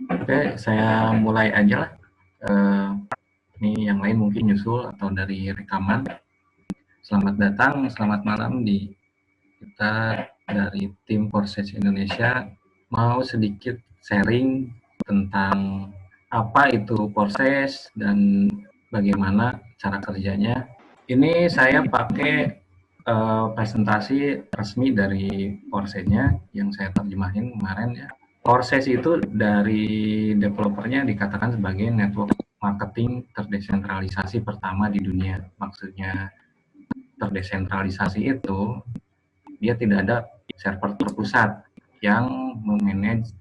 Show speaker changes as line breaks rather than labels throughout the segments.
Oke, saya mulai aja lah. Eh, ini yang lain mungkin nyusul atau dari rekaman. Selamat datang, selamat malam di kita dari tim Forces Indonesia. Mau sedikit sharing tentang apa itu Forces dan bagaimana cara kerjanya. Ini saya pakai presentasi resmi dari Forces-nya yang saya terjemahin kemarin ya. Forces itu dari developernya dikatakan sebagai network marketing terdesentralisasi pertama di dunia. Maksudnya terdesentralisasi itu dia tidak ada server terpusat yang memanage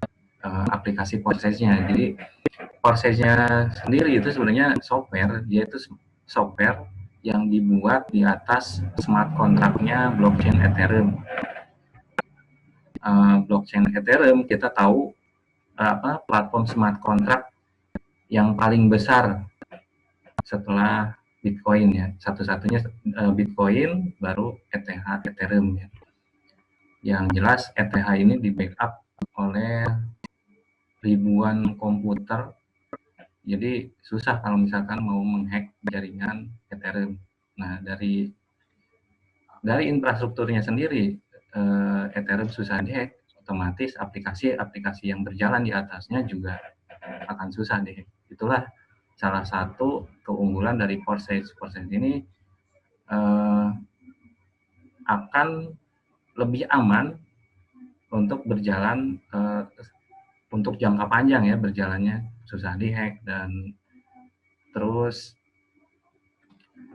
aplikasi Forces-nya. Jadi Forces-nya sendiri itu sebenarnya software, dia itu software yang dibuat di atas smart contract-nya blockchain Ethereum. Blockchain Ethereum kita tahu platform smart contract yang paling besar setelah Bitcoin ya. Satu-satunya Bitcoin baru ETH Ethereum ya. Yang jelas ETH ini di backup oleh ribuan komputer. Jadi susah kalau misalkan mau menghack jaringan Ethereum. Nah, dari infrastrukturnya sendiri Ethereum susah dihack, otomatis aplikasi-aplikasi yang berjalan di atasnya juga akan susah dihack. Itulah salah satu keunggulan dari Forces. Forces ini akan lebih aman untuk berjalan untuk jangka panjang ya, berjalannya susah dihack. Dan terus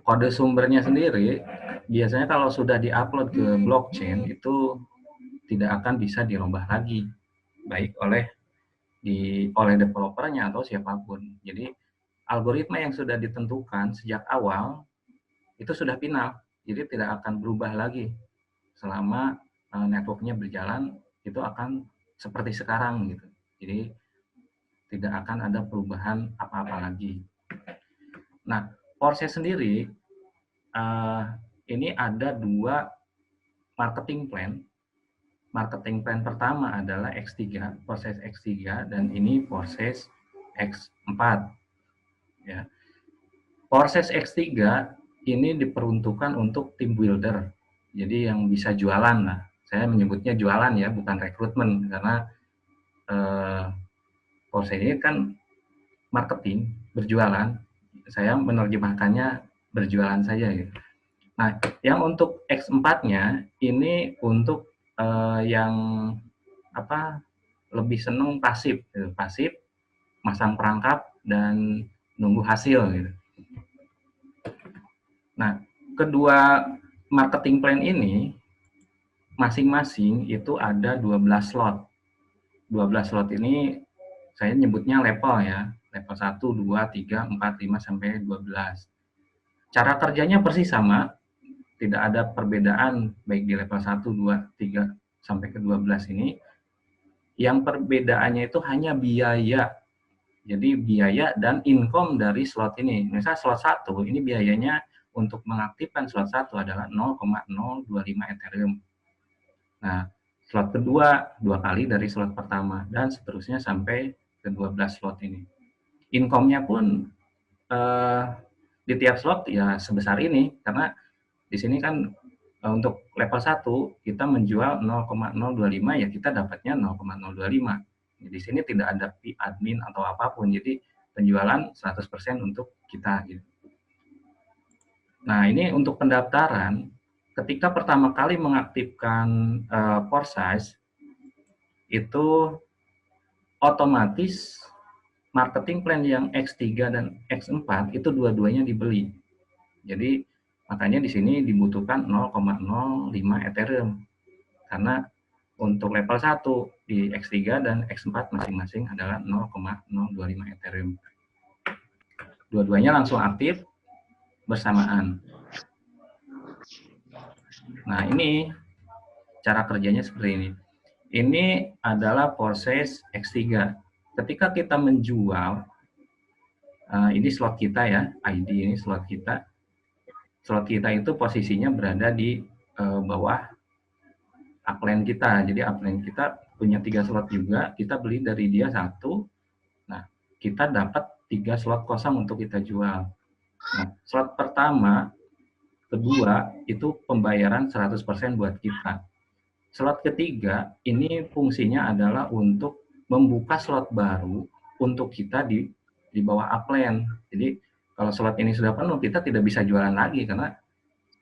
kode sumbernya sendiri biasanya kalau sudah diupload ke blockchain itu tidak akan bisa dirubah lagi, baik oleh developernya atau siapapun. Jadi algoritma yang sudah ditentukan sejak awal itu sudah final, jadi tidak akan berubah lagi selama networknya berjalan, itu akan seperti sekarang gitu. Jadi tidak akan ada perubahan apa-apa lagi. Nah, Porsche sendiri ini ada dua marketing plan. Marketing plan pertama adalah X3, proses X3, dan ini proses X4. Ya. Proses X3 ini diperuntukkan untuk tim builder. Jadi yang bisa jualan lah. Saya menyebutnya jualan ya, bukan rekrutmen, karena proses ini kan marketing, berjualan. Saya menerjemahkannya berjualan saja gitu. Nah, yang untuk X4-nya ini untuk yang lebih seneng pasif, gitu. Pasif, masang perangkap dan nunggu hasil gitu. Nah, kedua marketing plan ini masing-masing itu ada 12 slot. 12 slot ini saya nyebutnya level ya. Level 1, 2, 3, 4, 5 sampai 12. Cara kerjanya persis sama, tidak ada perbedaan baik di level 1, 2, 3 sampai ke 12 ini. Yang perbedaannya itu hanya biaya. Jadi biaya dan income dari slot ini. Misal slot 1 ini biayanya untuk mengaktifkan slot 1 adalah 0,025 Ethereum. Nah, slot kedua 2 kali dari slot pertama dan seterusnya sampai ke 12 slot ini. Income-nya pun di tiap slot ya sebesar ini, karena di sini kan untuk level 1 kita menjual 0,025 ya kita dapatnya 0,025. Di sini tidak ada fee admin atau apapun, jadi penjualan 100% untuk kita gitu. Nah, ini untuk pendaftaran, ketika pertama kali mengaktifkan Foresize, itu otomatis marketing plan yang X3 dan X4 itu dua-duanya dibeli. Jadi makanya di sini dibutuhkan 0,05 Ethereum. Karena untuk level 1 di X3 dan X4 masing-masing adalah 0,025 Ethereum. Dua-duanya langsung aktif bersamaan. Nah, ini cara kerjanya seperti ini. Ini adalah proses X3. Ketika kita menjual, ini slot kita ya, ID ini slot kita. Slot kita itu posisinya berada di bawah upline kita. Jadi upline kita punya 3 slot juga, kita beli dari dia 1, kita dapat 3 slot kosong untuk kita jual. Nah, slot pertama, kedua, itu pembayaran 100% buat kita. Slot ketiga, ini fungsinya adalah untuk membuka slot baru untuk kita di bawah upline. Jadi, kalau slot ini sudah penuh, kita tidak bisa jualan lagi, karena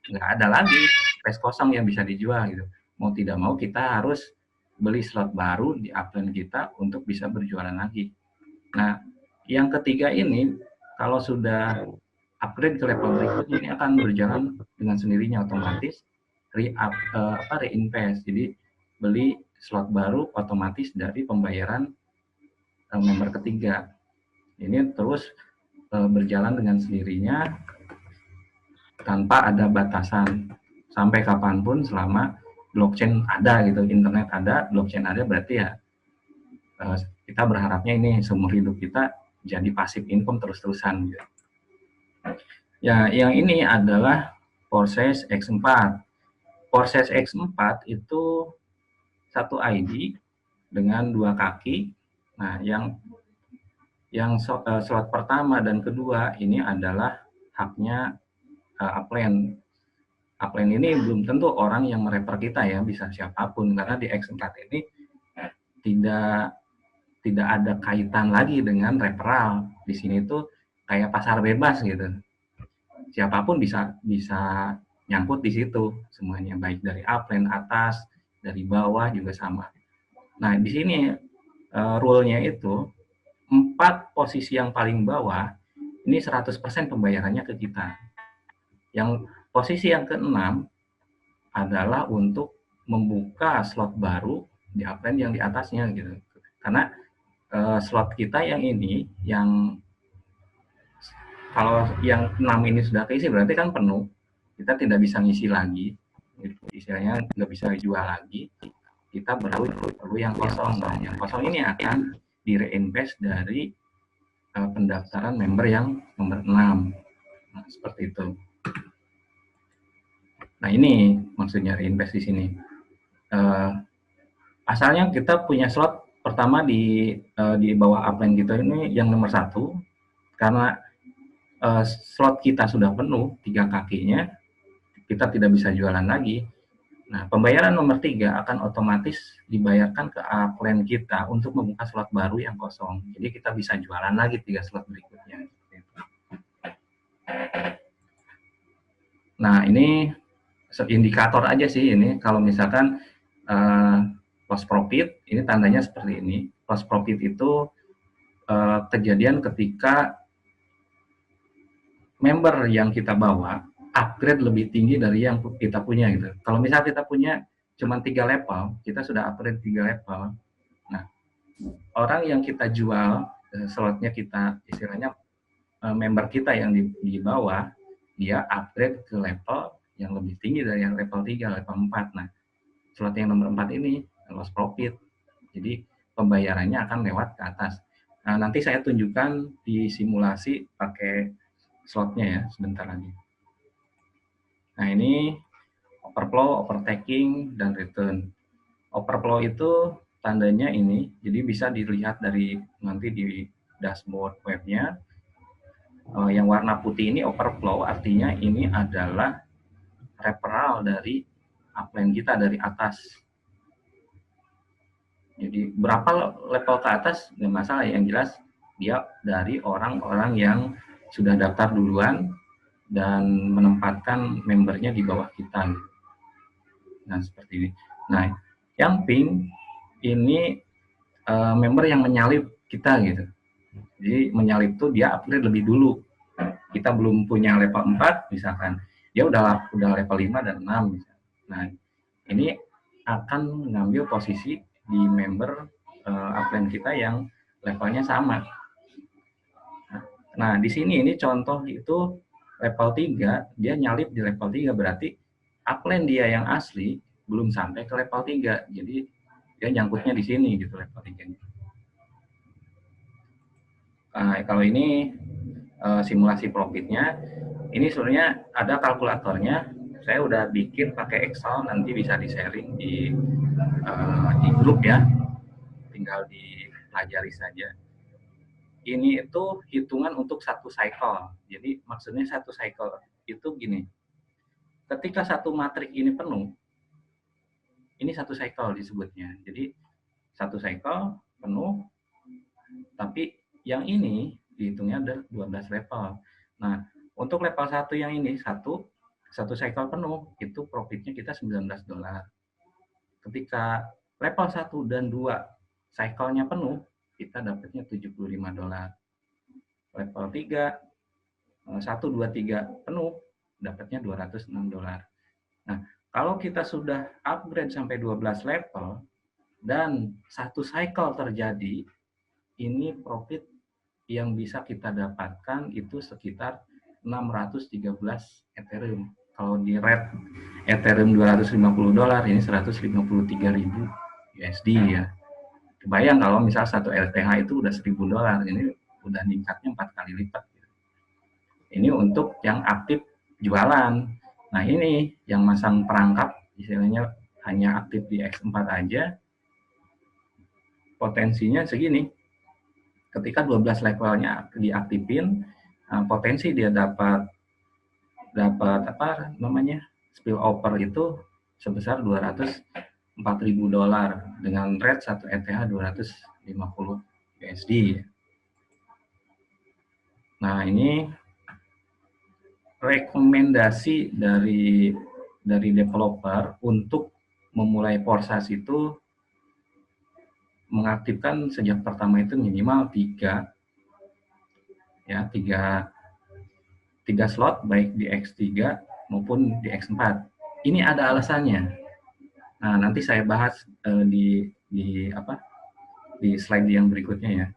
nggak ada lagi space kosong yang bisa dijual gitu. Mau tidak mau kita harus beli slot baru di upline kita untuk bisa berjualan lagi. Nah, yang ketiga ini kalau sudah upgrade ke level berikutnya ini akan berjalan dengan sendirinya otomatis reinvest. Jadi beli slot baru otomatis dari pembayaran member ketiga. Ini terus berjalan dengan sendirinya tanpa ada batasan sampai kapanpun selama blockchain ada gitu, internet ada, blockchain ada, berarti ya kita berharapnya ini seumur hidup kita jadi passive income terus-terusan gitu. Ya, yang ini adalah Porses X4. Porses X4 itu satu ID dengan 2 kaki. Nah, yang slot pertama dan kedua ini adalah haknya upline. Upline ini belum tentu orang yang merefer kita ya, bisa siapapun, karena di X4 ini tidak ada kaitan lagi dengan referral. Di sini tuh kayak pasar bebas gitu. Siapapun bisa nyangkut di situ semuanya, baik dari upline atas, dari bawah juga sama. Nah, di sini rule-nya itu 4 posisi yang paling bawah ini 100% pembayarannya ke kita. Yang posisi yang ke-6 adalah untuk membuka slot baru di upline yang di atasnya gitu. Karena slot kita yang ini, yang kalau yang 6 ini sudah keisi berarti kan penuh. Kita tidak bisa ngisi lagi. Istilahnya nggak bisa jual lagi. Kita perlu yang kosong. Nah, yang kosong ini akan di-reinvest dari pendaftaran member yang nomor 6. Nah, seperti itu. Nah, ini maksudnya reinvest di sini. Asalnya kita punya slot pertama di bawah upline kita ini yang nomor 1, karena slot kita sudah penuh 3 kakinya, kita tidak bisa jualan lagi. Nah, pembayaran nomor 3 akan otomatis dibayarkan ke upline kita untuk membuka slot baru yang kosong. Jadi kita bisa jualan lagi 3 slot berikutnya. Nah, ini indikator aja sih ini. Kalau misalkan loss profit, ini tandanya seperti ini. Loss profit itu kejadian ketika member yang kita bawa upgrade lebih tinggi dari yang kita punya gitu. Kalau misalnya kita punya cuma 3 level, kita sudah upgrade 3 level. Nah, orang yang kita jual slotnya kita, istilahnya member kita yang di bawah, dia upgrade ke level yang lebih tinggi dari yang level 3, level 4. Nah, slot yang nomor 4 ini loss profit. Jadi pembayarannya akan lewat ke atas. Nah, nanti saya tunjukkan di simulasi pakai slotnya ya, sebentar lagi. Nah, ini overflow, overtaking, dan return. Overflow itu tandanya ini, jadi bisa dilihat dari nanti di dashboard webnya. Yang warna putih ini overflow, artinya ini adalah referral dari upline kita dari atas. Jadi berapa level ke atas nggak masalah, yang jelas dia dari orang-orang yang sudah daftar duluan dan menempatkan membernya di bawah kita. Nah, seperti ini. Nah, yang pink ini member yang menyalip kita gitu. Jadi menyalip tuh dia upgrade lebih dulu. Kita belum punya level 4 misalkan. Dia udah level 5 dan 6 misalkan. Nah, ini akan mengambil posisi di member upline kita yang levelnya sama. Nah, di sini ini contoh itu level 3, dia nyalip di level 3, berarti upline dia yang asli belum sampai ke level 3. Jadi dia nyangkutnya di sini gitu level 3-nya. Kalau ini simulasi profitnya, ini sebenarnya ada kalkulatornya. Saya udah bikin pakai Excel, nanti bisa di-sharing di grup ya. Tinggal dipelajari saja. ini itu hitungan untuk satu cycle. Jadi maksudnya satu cycle itu gini, ketika satu matrik ini penuh, ini satu cycle disebutnya. Jadi satu cycle penuh, tapi yang ini dihitungnya ada 12 level. Nah, untuk level 1 yang ini, satu cycle penuh, itu profitnya kita $19. Ketika level 1 dan 2 cycle-nya penuh, kita dapatnya $75. Level 3, 1, 2, 3 penuh, dapatnya $206. Nah, kalau kita sudah upgrade sampai 12 level, dan satu cycle terjadi, ini profit yang bisa kita dapatkan itu sekitar 613 Ethereum. Kalau di rate Ethereum $250, ini 153.000 USD ya. Kebayang kalau misal satu ETH itu udah $1.000, ini udah ningkatnya 4 kali lipat. Ini untuk yang aktif jualan. Nah ini yang masang perangkap, istilahnya hanya aktif di X4 aja, potensinya segini. Ketika 12 levelnya diaktifin, potensi dia dapat apa namanya spillover itu sebesar $204.000 dengan rate 1 ETH 250 USD. Nah ini rekomendasi dari developer untuk memulai Forsage itu mengaktifkan sejak pertama itu minimal 3 slot baik di X3 maupun di X4. Ini ada alasannya. Nah, nanti saya bahas di slide yang berikutnya ya.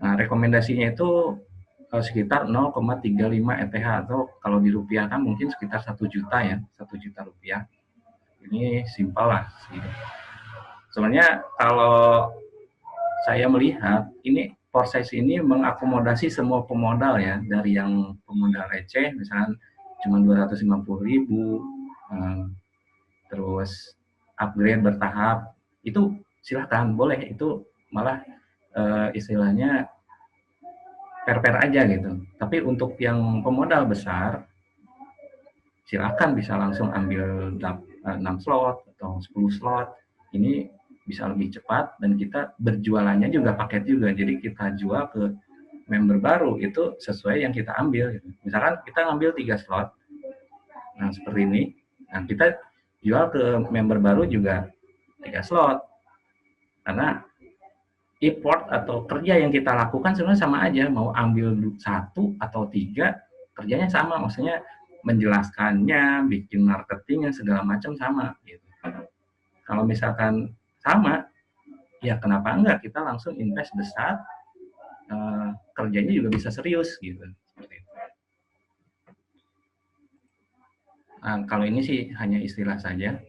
Nah, rekomendasinya itu sekitar 0,35 ETH atau kalau dirupiahkan mungkin sekitar 1 juta ya, 1 juta rupiah. Ini simpel lah. Sebenarnya kalau saya melihat ini Forsage ini mengakomodasi semua pemodal ya, dari yang pemodal receh misalnya cuma 250.000, terus upgrade bertahap, itu silahkan boleh, itu malah istilahnya fair-fair aja gitu. Tapi untuk yang pemodal besar, silahkan bisa langsung ambil 6 slot atau 10 slot. Ini bisa lebih cepat dan kita berjualannya juga paket juga. Jadi kita jual ke member baru itu sesuai yang kita ambil. Gitu. Misalkan kita ngambil 3 slot, nah seperti ini. Nah kita jual ke member baru juga 3 slot. Karena effort atau kerja yang kita lakukan sebenarnya sama aja. Mau ambil 1 atau 3, kerjanya sama. Maksudnya menjelaskannya, bikin marketingnya, segala macam sama. Gitu. Kalau misalkan sama, ya kenapa enggak kita langsung invest besar, kerjanya juga bisa serius gitu. Nah, kalau ini sih hanya istilah saja.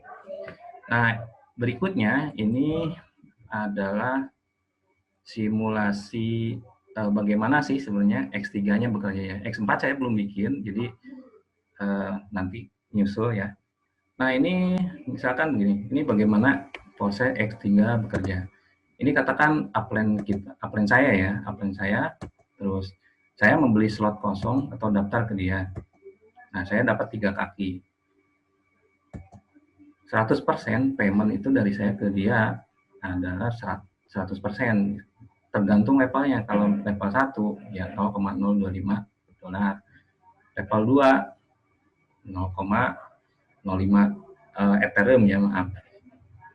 Nah, berikutnya ini adalah simulasi bagaimana sih sebenarnya X3-nya bekerja ya. X4 saya belum bikin, jadi nanti nyusul ya. Nah, ini misalkan begini, ini bagaimana proses X3 bekerja. Ini katakan upline saya ya, upline saya, terus saya membeli slot kosong atau daftar ke dia. Nah, saya dapat 3 kaki. 100% payment itu dari saya ke dia adalah 100%. Tergantung levelnya. Kalau level 1 ya $0,025. Level 2 0,05 Ethereum ya maaf.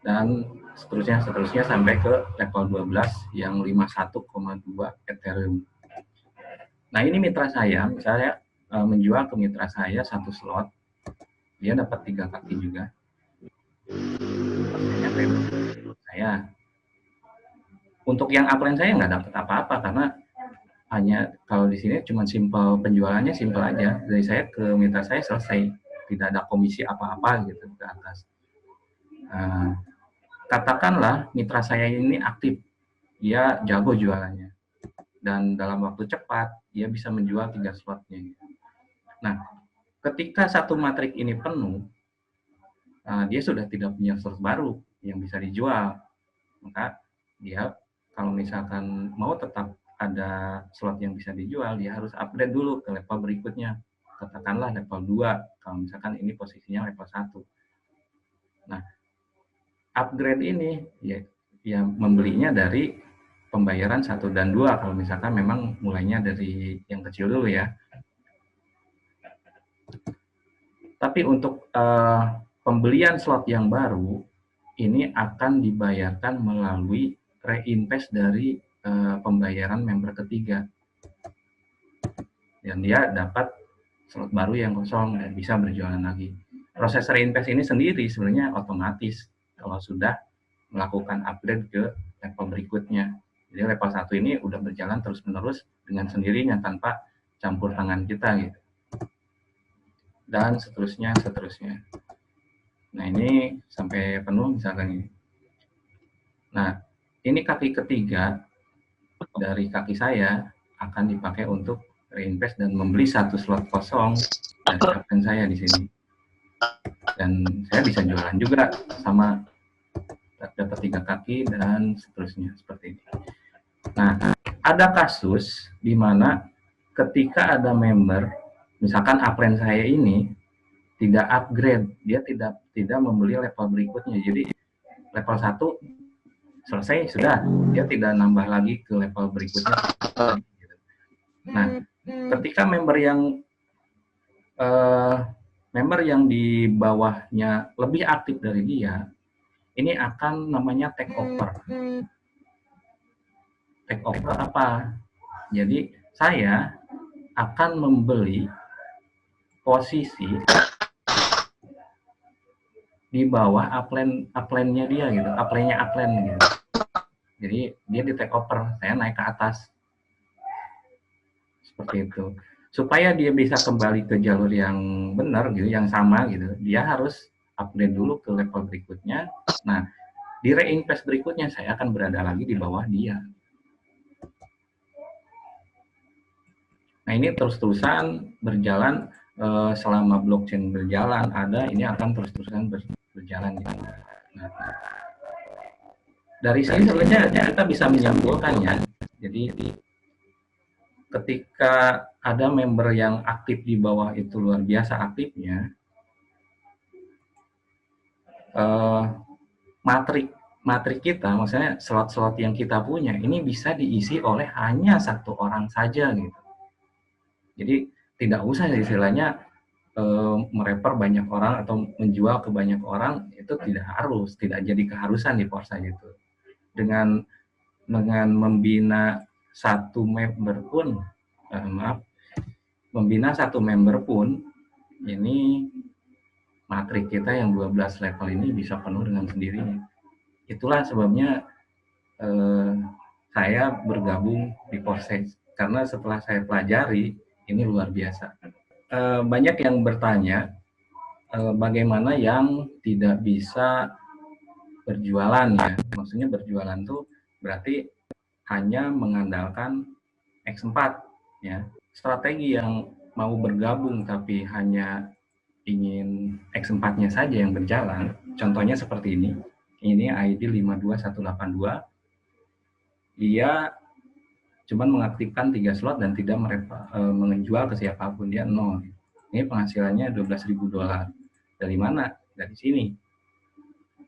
Dan seterusnya sampai ke level 12 yang 51,2 Ethereum. Nah, ini mitra saya, misalnya menjual ke mitra saya 1 slot, dia dapat 3 kaki juga. Saya untuk yang upline saya nggak dapat apa-apa karena hanya kalau di sini cuma simpel penjualannya simpel aja, dari saya ke mitra saya selesai, tidak ada komisi apa-apa gitu ke atas. Katakanlah mitra saya ini aktif, dia jago jualannya dan dalam waktu cepat dia bisa menjual 3 slotnya. Nah, ketika satu matrik ini penuh, dia sudah tidak punya slot baru yang bisa dijual. Maka dia kalau misalkan mau tetap ada slot yang bisa dijual, dia harus upgrade dulu ke level berikutnya. Katakanlah level 2, kalau misalkan ini posisinya level 1. Nah, upgrade ini ya membelinya dari pembayaran 1 dan 2 kalau misalkan memang mulainya dari yang kecil dulu ya. Tapi untuk pembelian slot yang baru ini akan dibayarkan melalui reinvest dari pembayaran member ketiga. Dan dia dapat slot baru yang kosong dan bisa berjualan lagi. Proses reinvest ini sendiri sebenarnya otomatis kalau sudah melakukan upgrade ke level berikutnya. Jadi level 1 ini udah berjalan terus-menerus dengan sendirinya tanpa campur tangan kita gitu. Dan seterusnya. Nah, ini sampai penuh misalkan ini. Nah, ini kaki ketiga dari kaki saya akan dipakai untuk reinvest dan membeli 1 slot kosong dari kapten saya di sini. Dan saya bisa jualan juga sama dapat 3 kaki dan seterusnya seperti ini. Nah, ada kasus di mana ketika ada member, misalkan upline saya ini tidak upgrade, dia tidak membeli level berikutnya. Jadi level 1 selesai sudah, dia tidak nambah lagi ke level berikutnya. Nah, ketika member yang di bawahnya lebih aktif dari dia, ini akan namanya take over. Take over apa? Jadi saya akan membeli posisi di bawah upline-nya dia gitu, upline-nya gitu. Jadi dia di take over, saya naik ke atas. Seperti itu. Supaya dia bisa kembali ke jalur yang benar gitu, yang sama gitu, dia harus upgrade dulu ke level berikutnya. Nah, di reinvest berikutnya saya akan berada lagi di bawah dia. Nah, ini terus-terusan berjalan selama blockchain berjalan ada, ini akan terus-terusan berjalan gitu. Nah, dari sini sebenarnya kita bisa menyimpulkan ya. Jadi ketika ada member yang aktif di bawah itu luar biasa aktifnya, matrik kita, maksudnya slot-slot yang kita punya ini bisa diisi oleh hanya 1 orang saja gitu. Jadi tidak usah istilahnya mereper banyak orang atau menjual ke banyak orang, itu tidak jadi keharusan di Forsa itu. Dengan membina 1 member pun, membina 1 member pun, ini matrik kita yang 12 level ini bisa penuh dengan sendirinya. Itulah sebabnya saya bergabung di Forsa, karena setelah saya pelajari, ini luar biasa. Banyak yang bertanya, bagaimana yang tidak bisa berjualan ya, maksudnya berjualan tuh berarti hanya mengandalkan X4 ya. Strategi yang mau bergabung tapi hanya ingin X4-nya saja yang berjalan, contohnya seperti ini ID 52182, dia cuman mengaktifkan 3 slot dan tidak menjual ke siapapun, dia 0. Ini penghasilannya $12.000. Dari mana? Dari sini.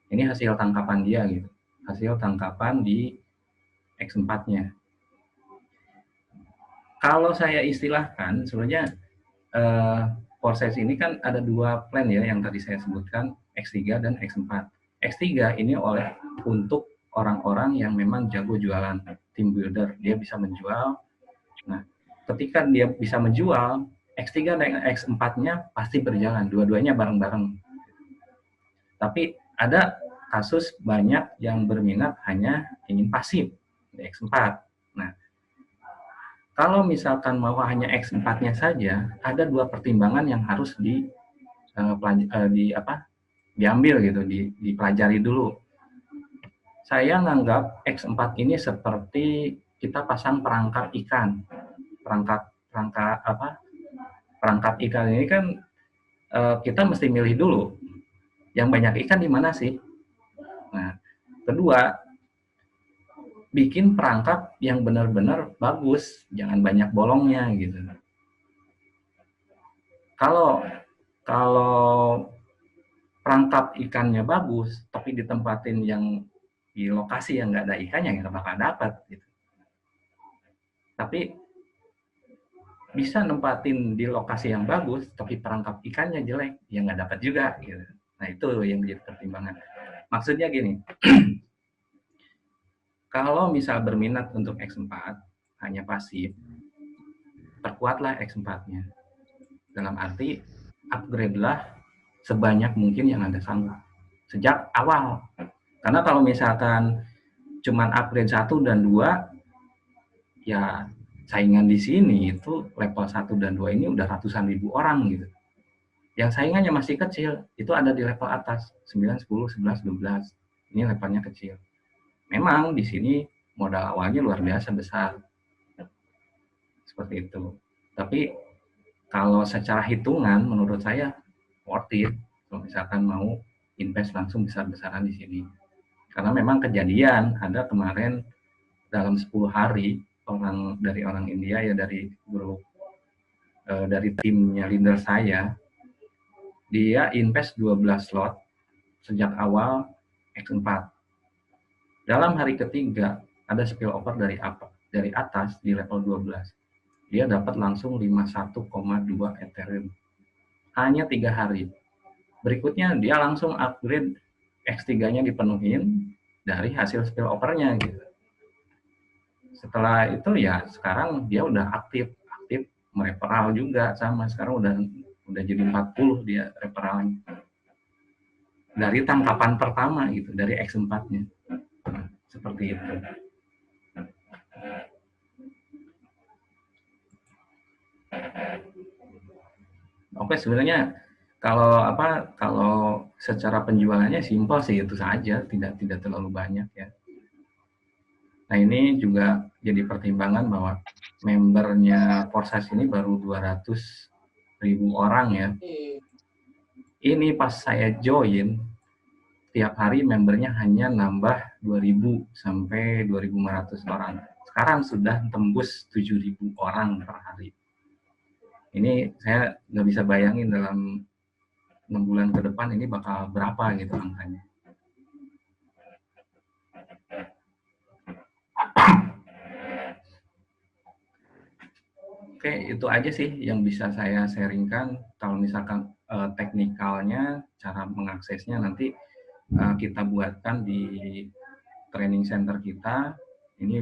Ini hasil tangkapan dia gitu. Hasil tangkapan di X4-nya. Kalau saya istilahkan, sebenarnya Forsa ini kan ada 2 plan ya yang tadi saya sebutkan, X3 dan X4. X3 ini untuk orang-orang yang memang jago jualan, team builder, dia bisa menjual. Nah, ketika dia bisa menjual, X3 dan X4-nya pasti berjalan, dua-duanya bareng-bareng. Tapi ada kasus banyak yang berminat hanya ingin pasif di X4. Nah, kalau misalkan mau hanya X4-nya saja, ada 2 pertimbangan yang harus diambil gitu, dipelajari dulu. Saya menganggap X4 ini seperti kita pasang perangkap ikan. Perangkap ikan ini kan kita mesti milih dulu yang banyak ikan di mana sih. Nah, kedua, bikin perangkap yang benar-benar bagus, jangan banyak bolongnya gitu. Kalau perangkap ikannya bagus, tapi ditempatin yang di lokasi yang nggak ada ikannya, nggak bakal dapat gitu. Tapi bisa nempatin di lokasi yang bagus, tapi perangkap ikannya jelek, ya nggak dapat juga gitu. Nah itu yang menjadi pertimbangan. Maksudnya gini, kalau misal berminat untuk X4 hanya pasif, perkuatlah X4-nya. Dalam arti upgrade-lah sebanyak mungkin yang Anda sanggup sejak awal. Karena kalau misalkan cuman upgrade 1 dan 2, ya saingan di sini itu level 1 dan 2 ini udah ratusan ribu orang gitu. Yang saingannya masih kecil, itu ada di level atas, 9, 10, 11, 12. Ini levelnya kecil. Memang di sini modal awalnya luar biasa besar. Seperti itu. Tapi kalau secara hitungan menurut saya worth it kalau misalkan mau invest langsung besar-besaran di sini. Karena memang kejadian ada kemarin dalam 10 hari dari orang India ya, dari grup dari timnya leader saya, dia invest 12 slot sejak awal X4. Dalam hari ketiga ada spill over dari atas di level 12. Dia dapat langsung 51,2 Ethereum. Hanya 3 hari. Berikutnya dia langsung upgrade X3-nya dipenuhin dari hasil spill over-nya gitu. Setelah itu ya sekarang dia udah aktif mereferral juga, sama sekarang udah jadi 40 dia referralnya. Dari tangkapan pertama gitu, dari X4-nya. Seperti itu. Oke, sebenarnya kalau secara penjualannya simpel sih, itu saja, tidak terlalu banyak ya. Nah ini juga jadi pertimbangan bahwa membernya Foresight ini baru 200.000 orang ya. Ini pas saya join, tiap hari membernya hanya nambah 2.000 sampai 2.500 orang. Sekarang sudah tembus 7.000 orang per hari. Ini saya nggak bisa bayangin dalam 6 bulan ke depan ini bakal berapa gitu angkanya. Oke, itu aja sih yang bisa saya sharingkan. Kalau misalkan teknikalnya, cara mengaksesnya nanti kita buatkan di training center kita. Ini